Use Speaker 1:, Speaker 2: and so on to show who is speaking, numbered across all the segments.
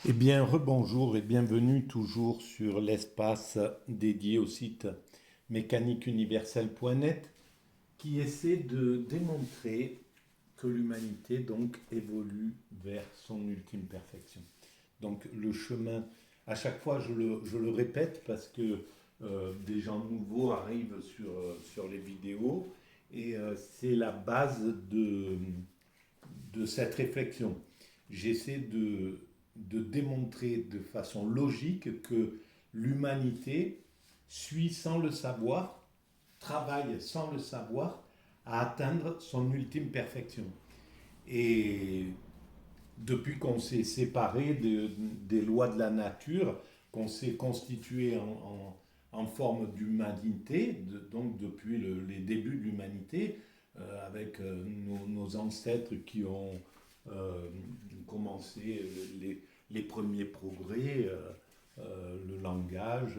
Speaker 1: Eh bien, rebonjour et bienvenue toujours sur l'espace dédié au site mécaniqueuniverselle.net qui essaie de démontrer que l'humanité donc évolue vers son ultime perfection. Donc le chemin, à chaque fois je le répète parce que des gens nouveaux arrivent sur les vidéos et c'est la base de cette réflexion. J'essaie de démontrer de façon logique que l'humanité suit sans le savoir, travaille sans le savoir à atteindre son ultime perfection. Et depuis qu'on s'est séparé des lois de la nature, qu'on s'est constitué en forme d'humanité, donc depuis les débuts de l'humanité, avec nos ancêtres qui ont euh, commencé les premiers progrès, le langage,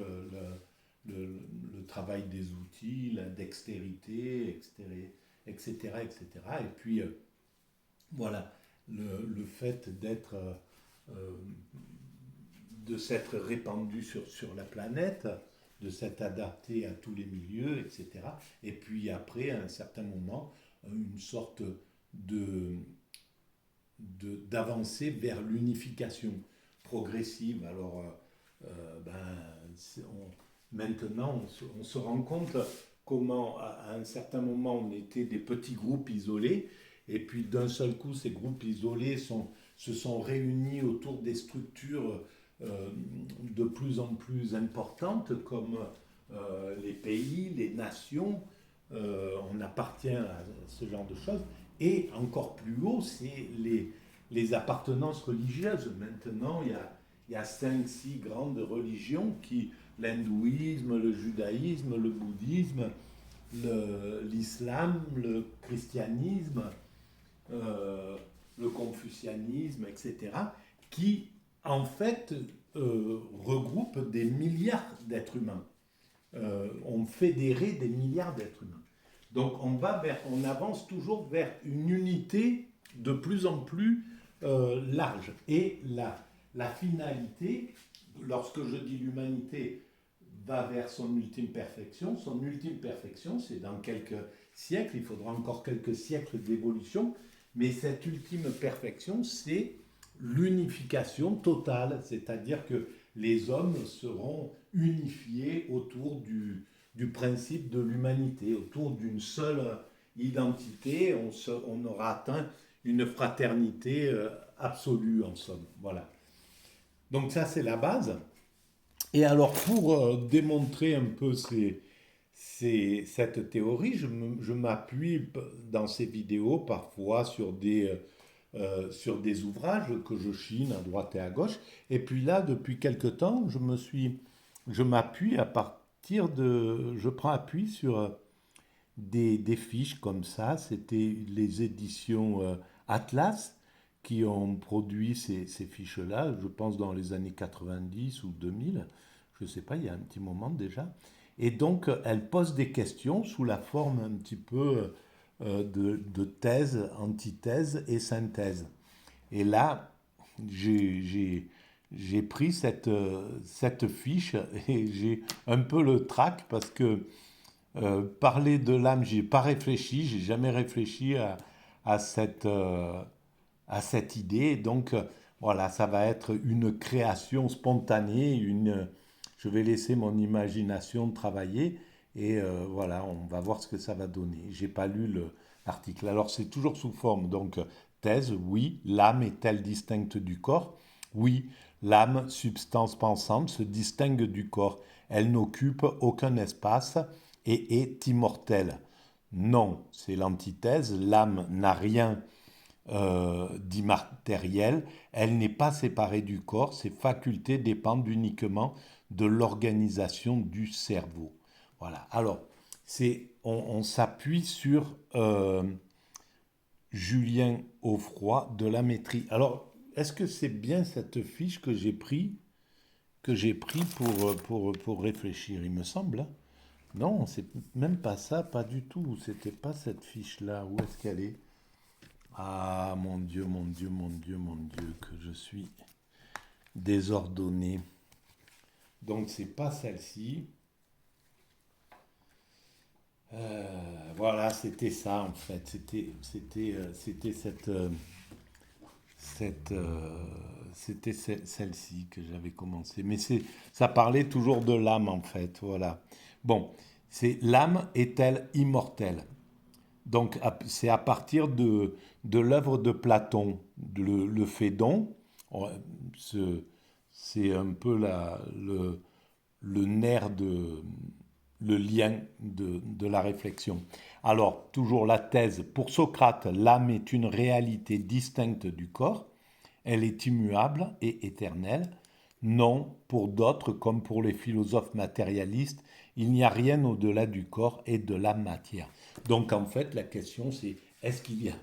Speaker 1: le travail des outils, la dextérité, etc. etc. Et puis, voilà, le fait de s'être répandu sur la planète, de s'être adapté à tous les milieux, etc. Et puis après, à un certain moment, une sorte de, d'avancée vers l'unification progressive. Alors, maintenant, on se rend compte comment, à un certain moment, on était des petits groupes isolés, et puis d'un seul coup, ces groupes isolés se sont réunis autour des structures de plus en plus importantes, comme les pays, les nations. On appartient à ce genre de choses. Et encore plus haut, c'est les appartenances religieuses. Maintenant, il y a 5, 6 grandes religions qui, l'hindouisme, le judaïsme, le bouddhisme, l'islam, le christianisme, euh, le confucianisme, etc., qui en fait regroupent des milliards d'êtres humains, ont fédéré des milliards d'êtres humains. Donc on avance toujours vers une unité de plus en plus large. Et la finalité, lorsque je dis l'humanité va vers son ultime perfection, c'est dans quelques siècles, il faudra encore quelques siècles d'évolution, mais cette ultime perfection, c'est l'unification totale, c'est-à-dire que les hommes seront unifiés autour du principe de l'humanité, autour d'une seule identité, on aura atteint une fraternité absolue en somme. Voilà. Donc ça c'est la base. Et alors pour démontrer un peu cette théorie, je m'appuie dans ces vidéos parfois sur des ouvrages que je chine à droite et à gauche. Et puis là, depuis quelque temps, je m'appuie à partir je prends appui sur des fiches comme ça. C'était les éditions Atlas qui ont produit ces fiches-là, je pense dans les années 90 ou 2000, je ne sais pas, il y a un petit moment déjà. Et donc, elles posent des questions sous la forme un petit peu de thèse, antithèse et synthèse. Et là, j'ai pris cette fiche et j'ai un peu le trac parce que parler de l'âme, j'ai pas réfléchi, j'ai jamais réfléchi à à cette idée. Donc voilà, ça va être une création spontanée, je vais laisser mon imagination travailler et voilà, on va voir ce que ça va donner. J'ai pas lu l'article. Alors c'est toujours sous forme donc thèse. Oui, l'âme est-elle distincte du corps? Oui, l'âme, substance pensante, se distingue du corps. Elle n'occupe aucun espace et est immortelle. Non, c'est l'antithèse. L'âme n'a rien d'immatériel. Elle n'est pas séparée du corps. Ses facultés dépendent uniquement de l'organisation du cerveau. Voilà. Alors, on s'appuie sur Julien Offroy de la maîtrise. Alors, est-ce que c'est bien cette fiche que j'ai pris pour réfléchir, il me semble, hein? Non, c'est même pas ça, pas du tout. C'était pas cette fiche-là. Où est-ce qu'elle est? Ah, mon Dieu, mon Dieu, mon Dieu, mon Dieu, que je suis. désordonnée. Donc c'est pas celle-ci. Voilà, c'était ça en fait. C'était cette, c'était celle-ci que j'avais commencé. Mais ça parlait toujours de l'âme en fait. Voilà. Bon, c'est l'âme est-elle immortelle? Donc c'est à partir de l'œuvre de Platon, le Phédon. On- ce- C'est un peu le nerf le lien de la réflexion. Alors, toujours la thèse. Pour Socrate, l'âme est une réalité distincte du corps. Elle est immuable et éternelle. Non, pour d'autres, comme pour les philosophes matérialistes, il n'y a rien au-delà du corps et de la matière. Donc, en fait, la question, c'est est-ce qu'il y a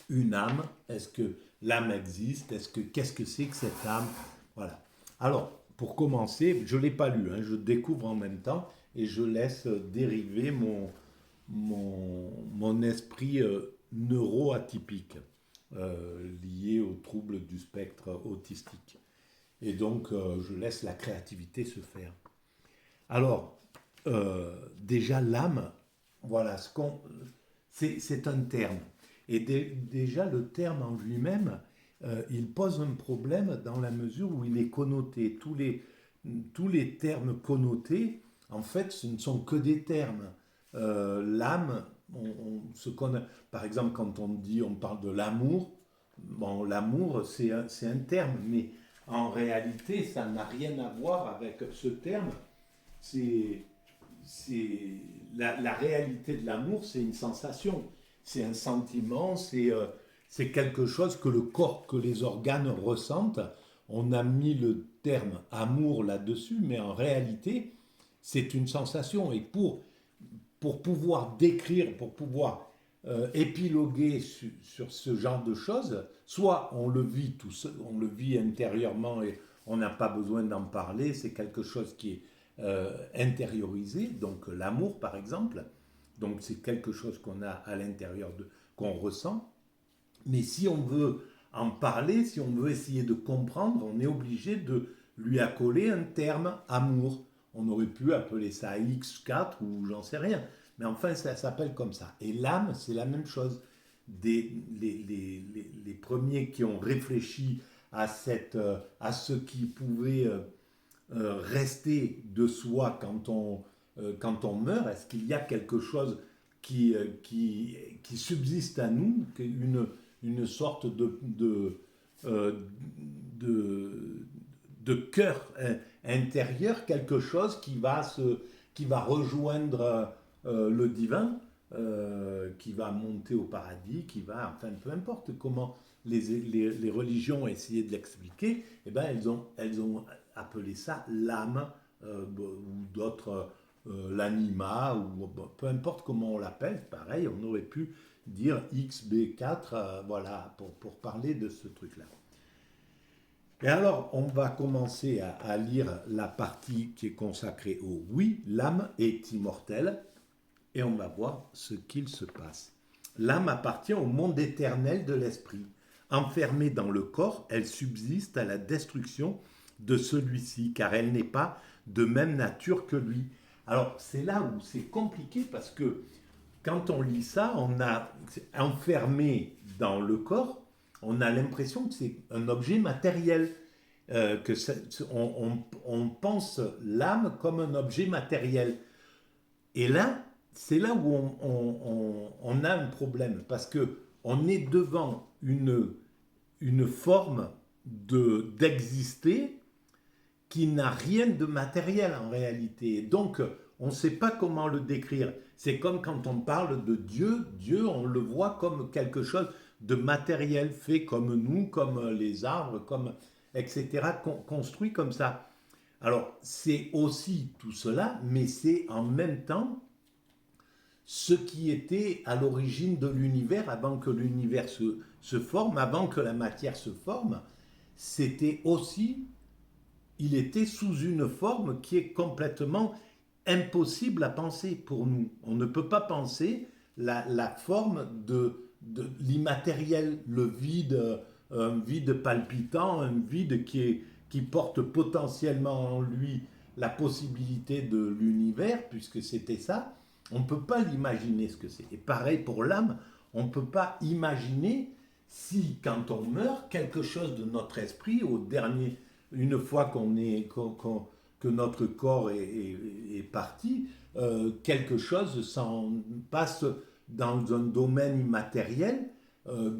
Speaker 1: une âme? Est-ce que l'âme existe? Qu'est-ce que c'est que cette âme? Voilà. Alors, pour commencer, je ne l'ai pas lu, hein, je découvre en même temps et je laisse dériver mon esprit neuroatypique lié aux troubles du spectre autistique. Et donc, je laisse la créativité se faire. Alors, déjà, l'âme, voilà, c'est un terme. Et déjà, le terme en lui-même, il pose un problème dans la mesure où il est connoté. Tous les termes connotés, en fait, ce ne sont que des termes. L'âme, par exemple, quand on parle de l'amour, bon, l'amour, c'est un terme, mais en réalité, ça n'a rien à voir avec ce terme. C'est, la réalité de l'amour, c'est une sensation, c'est un sentiment, c'est quelque chose que le corps, que les organes ressentent. On a mis le terme amour là-dessus, mais en réalité, c'est une sensation. Et pour pouvoir décrire, pour pouvoir épiloguer sur ce genre de choses, soit on le vit tout seul, on le vit intérieurement et on n'a pas besoin d'en parler, c'est quelque chose qui est intériorisé, donc l'amour par exemple, donc c'est quelque chose qu'on a à l'intérieur qu'on ressent, mais si on veut en parler, si on veut essayer de comprendre, on est obligé de lui accoler un terme amour. On aurait pu appeler ça X4 ou j'en sais rien. Mais enfin, ça s'appelle comme ça. Et l'âme, c'est la même chose. Les premiers qui ont réfléchi à ce qui pouvait rester de soi quand on meurt. Est-ce qu'il y a quelque chose qui subsiste à nous, une sorte euh, de, de cœur intérieur, quelque chose qui va rejoindre le divin, qui va monter au paradis, enfin peu importe comment les religions ont essayé de l'expliquer, eh ben elles ont appelé ça l'âme ou d'autres l'anima, ou peu importe comment on l'appelle, pareil, on aurait pu dire XB4, voilà, pour parler de ce truc-là. Et alors, on va commencer à lire la partie qui est consacrée au oui, l'âme est immortelle, et on va voir ce qu'il se passe. L'âme appartient au monde éternel de l'esprit. Enfermée dans le corps, elle subsiste à la destruction de celui-ci, car elle n'est pas de même nature que lui. Alors, c'est là où c'est compliqué parce que quand on lit ça, on a enfermé dans le corps, on a l'impression que c'est un objet matériel, on pense l'âme comme un objet matériel. Et là, c'est là où on a un problème, parce que on est devant une forme d'exister qui n'a rien de matériel en réalité. Donc, on ne sait pas comment le décrire. C'est comme quand on parle de Dieu. Dieu, on le voit comme quelque chose de matériel, fait comme nous, comme les arbres, comme etc., construit comme ça. Alors, c'est aussi tout cela, mais c'est en même temps ce qui était à l'origine de l'univers, avant que l'univers se forme, avant que la matière se forme, c'était aussi il était sous une forme qui est complètement impossible à penser pour nous. On ne peut pas penser la forme de l'immatériel, le vide, un vide palpitant, un vide qui porte potentiellement en lui la possibilité de l'univers, puisque c'était ça, on ne peut pas l'imaginer ce que c'est. Et pareil pour l'âme, on ne peut pas imaginer si, quand on meurt, quelque chose de notre esprit, au dernier, une fois que notre corps est parti, quelque chose s'en passe dans un domaine immatériel,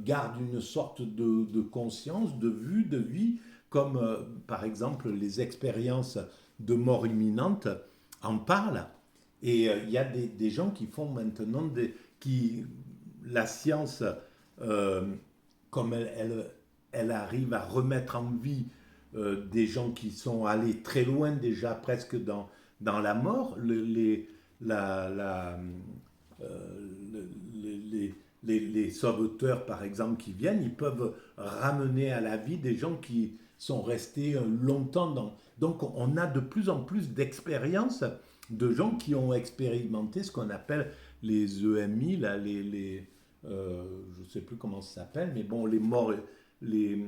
Speaker 1: garde une sorte de conscience, de vue, de vie, comme par exemple les expériences de mort imminente en parlent. Et il y a des gens qui font maintenant la science, euh, comme elle arrive à remettre en vie des gens qui sont allés très loin déjà, presque dans la mort, la, la, les sauveteurs, par exemple, qui viennent, ils peuvent ramener à la vie des gens qui sont restés longtemps dans. Donc, on a de plus en plus d'expériences de gens qui ont expérimenté ce qu'on appelle les EMI, là, je ne sais plus comment ça s'appelle, mais bon, les morts, les,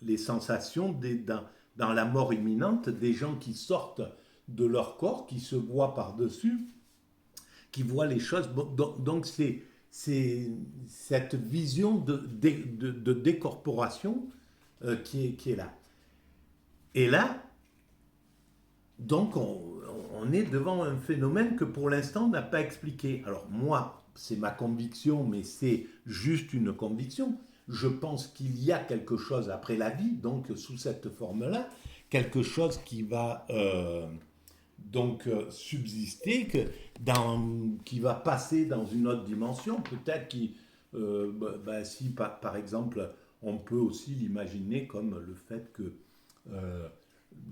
Speaker 1: les sensations dans la mort imminente, des gens qui sortent de leur corps, qui se voient par-dessus, qui voient les choses. Donc c'est cette vision de décorporation qui est là. Et là, donc on est devant un phénomène que pour l'instant on n'a pas expliqué. Alors moi, c'est ma conviction, mais c'est juste une conviction. Je pense qu'il y a quelque chose après la vie, donc sous cette forme-là, quelque chose qui va subsister, qui va passer dans une autre dimension. Peut-être si par exemple, on peut aussi l'imaginer comme le fait que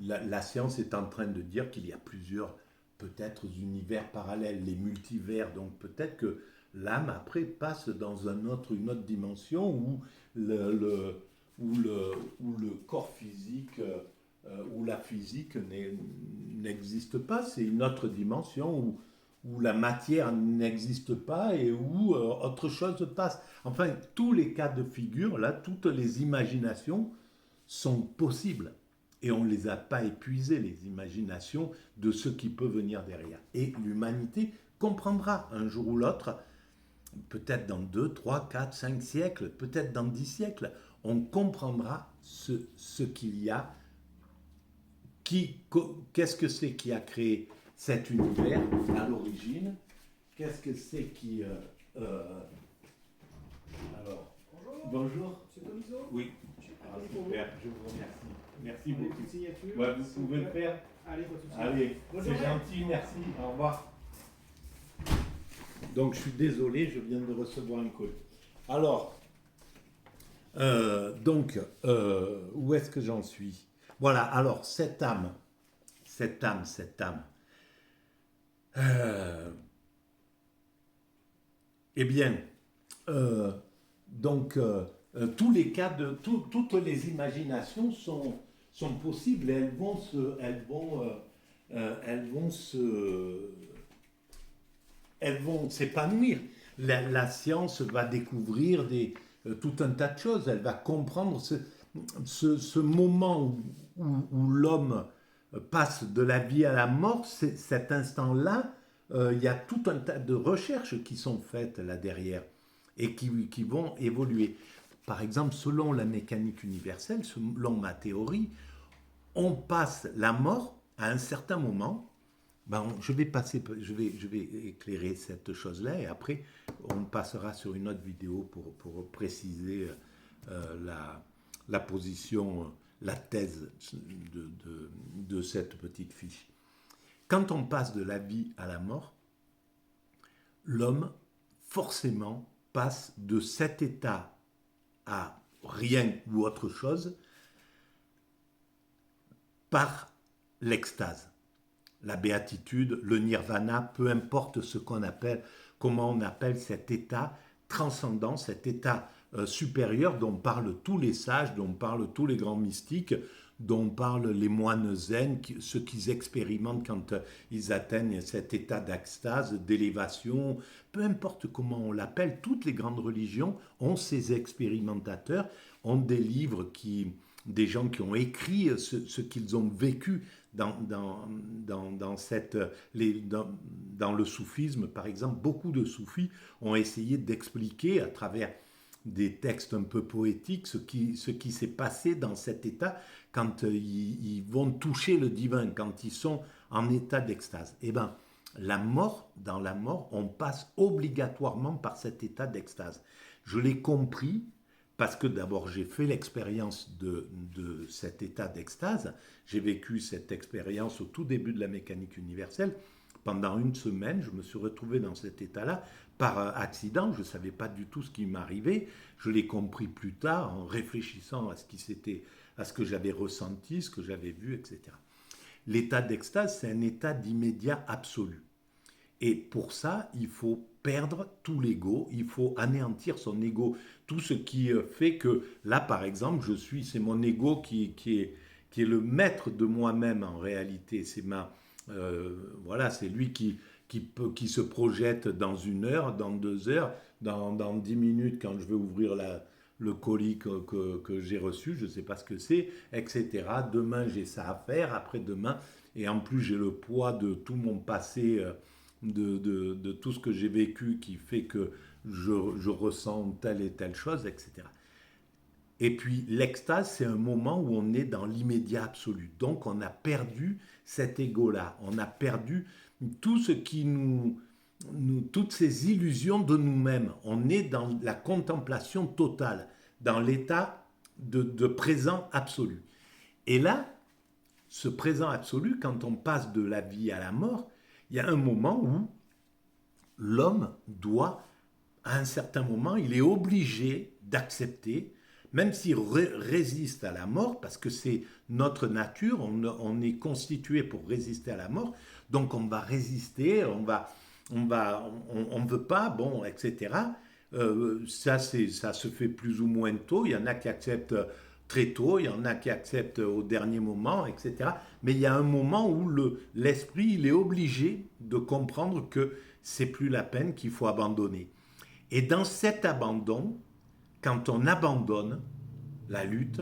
Speaker 1: la science est en train de dire qu'il y a plusieurs peut-être univers parallèles, les multivers. Donc peut-être que l'âme après passe dans une autre dimension où le corps physique où la physique n'existe pas. C'est une autre dimension où la matière n'existe pas et où autre chose passe. Enfin, tous les cas de figure, là, toutes les imaginations sont possibles. Et on ne les a pas épuisées, les imaginations de ce qui peut venir derrière. Et l'humanité comprendra un jour ou l'autre, peut-être dans 2, 3, 4, 5 siècles, peut-être dans 10 siècles, on comprendra ce qu'il y a. Qu'est-ce que c'est qui a créé cet univers à l'origine? Qu'est-ce que c'est qui... Alors, bonjour.
Speaker 2: C'est Comiso.
Speaker 1: Oui.
Speaker 2: Ah,
Speaker 1: super, je vous remercie. Merci beaucoup.
Speaker 2: Signature.
Speaker 1: Ouais, vous pouvez le faire.
Speaker 2: Allez, pas de souci.
Speaker 1: Allez, c'est gentil, merci. Au revoir. Donc, je suis désolé, je viens de recevoir un colis. Alors, où est-ce que j'en suis? Voilà, alors, cette âme, eh bien, tous les cas toutes les imaginations sont possibles et elles vont s'épanouir. La science va découvrir tout un tas de choses. Elle va comprendre ce moment où l'homme passe de la vie à la mort. Cet instant-là, il y a tout un tas de recherches qui sont faites là derrière et qui vont évoluer. Par exemple, selon la mécanique universelle, selon ma théorie, on passe la mort à un certain moment. Je vais éclairer cette chose-là et après on passera sur une autre vidéo pour préciser la position, la thèse de cette petite fiche. Quand on passe de la vie à la mort, l'homme forcément passe de cet état à rien ou autre chose par l'extase. La béatitude, le nirvana, peu importe comment on appelle cet état transcendant, cet état supérieur dont parlent tous les sages, dont parlent tous les grands mystiques, dont parlent les moines zen, ceux qu'ils expérimentent quand ils atteignent cet état d'extase, d'élévation, peu importe comment on l'appelle, toutes les grandes religions ont ces expérimentateurs, ont des livres qui des gens qui ont écrit ce qu'ils ont vécu dans le soufisme, par exemple. Beaucoup de soufis ont essayé d'expliquer à travers des textes un peu poétiques ce qui s'est passé dans cet état quand ils vont toucher le divin, quand ils sont en état d'extase. Eh bien, dans la mort, on passe obligatoirement par cet état d'extase. Je l'ai compris parce que d'abord j'ai fait l'expérience de cet état d'extase. J'ai vécu cette expérience au tout début de la mécanique universelle. Pendant une semaine, je me suis retrouvé dans cet état-là par accident. Je ne savais pas du tout ce qui m'arrivait. Je l'ai compris plus tard en réfléchissant à ce que j'avais ressenti, ce que j'avais vu, etc. L'état d'extase, c'est un état d'immédiat absolu. Et pour ça, il faut perdre tout l'ego, il faut anéantir son ego, tout ce qui fait que là, par exemple, c'est mon ego qui est le maître de moi-même en réalité. Voilà, c'est lui qui se projette dans 1 heure, dans 2 heures, dans 10 minutes quand je vais ouvrir le colis que j'ai reçu, je ne sais pas ce que c'est, etc. Demain, j'ai ça à faire, après-demain, et en plus, j'ai le poids de tout mon passé. De tout ce que j'ai vécu qui fait que je ressens telle et telle chose, etc. Et puis l'extase, c'est un moment où on est dans l'immédiat absolu. Donc on a perdu cet ego-là, on a perdu tout ce qui toutes ces illusions de nous-mêmes. On est dans la contemplation totale, dans l'état de présent absolu. Et là, ce présent absolu, quand on passe de la vie à la mort, il y a un moment où l'homme doit, à un certain moment, il est obligé d'accepter, même s'il résiste à la mort, parce que c'est notre nature, on est constitué pour résister à la mort, donc on va résister, on ne veut pas, bon, etc. Ça se fait plus ou moins tôt, il y en a qui acceptent très tôt, il y en a qui acceptent au dernier moment, etc. Mais il y a un moment où l'esprit, il est obligé de comprendre que c'est plus la peine, qu'il faut abandonner. Et dans cet abandon, quand on abandonne la lutte,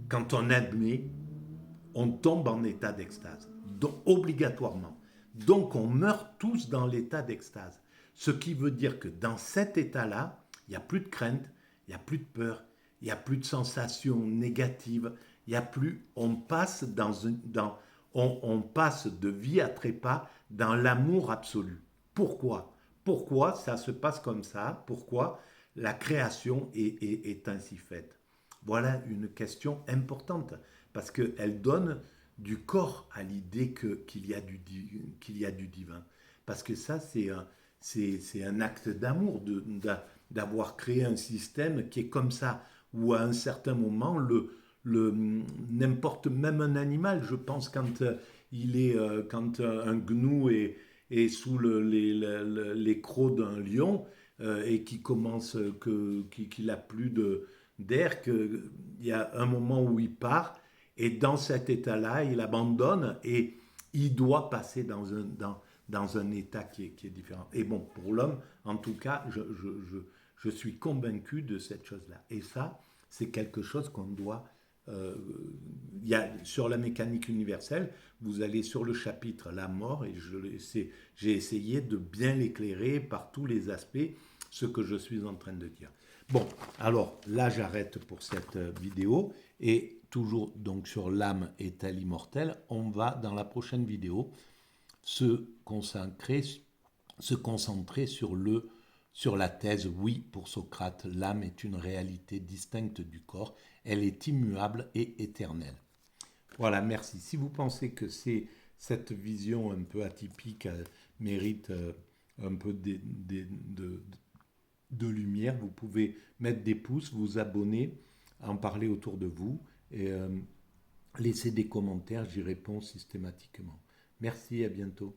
Speaker 1: quand on admet, on tombe en état d'extase, donc obligatoirement. Donc on meurt tous dans l'état d'extase. Ce qui veut dire que dans cet état-là, il n'y a plus de crainte, il n'y a plus de peur, il n'y a plus de sensations négatives, il n'y a plus, on passe on passe de vie à trépas dans l'amour absolu. Pourquoi? Pourquoi ça se passe comme ça? Pourquoi la création est ainsi faite? Voilà une question importante, parce qu'elle donne du corps à l'idée qu'il y a du divin. Parce que ça, c'est un acte d'amour d'avoir créé un système qui est comme ça, où à un certain moment, n'importe, même un animal, je pense, quand un gnou est sous les crocs d'un lion et qu'il a plus d'air, qu'il y a un moment où il part, et dans cet état-là, il abandonne et il doit passer dans un état qui est différent. Et bon, pour l'homme, en tout cas, je suis convaincu de cette chose-là. Et ça, c'est quelque chose qu'on doit... sur la mécanique universelle, vous allez sur le chapitre La mort, et j'ai essayé de bien l'éclairer par tous les aspects, ce que je suis en train de dire. Bon, alors là j'arrête pour cette vidéo, et toujours donc sur l'âme est-elle immortelle, on va dans la prochaine vidéo se concentrer sur la thèse oui pour Socrate, l'âme est une réalité distincte du corps, elle est immuable et éternelle. Voilà, merci. Si vous pensez que cette vision un peu atypique mérite un peu de lumière, vous pouvez mettre des pouces, vous abonner, en parler autour de vous et laisser des commentaires, j'y réponds systématiquement. Merci, à bientôt.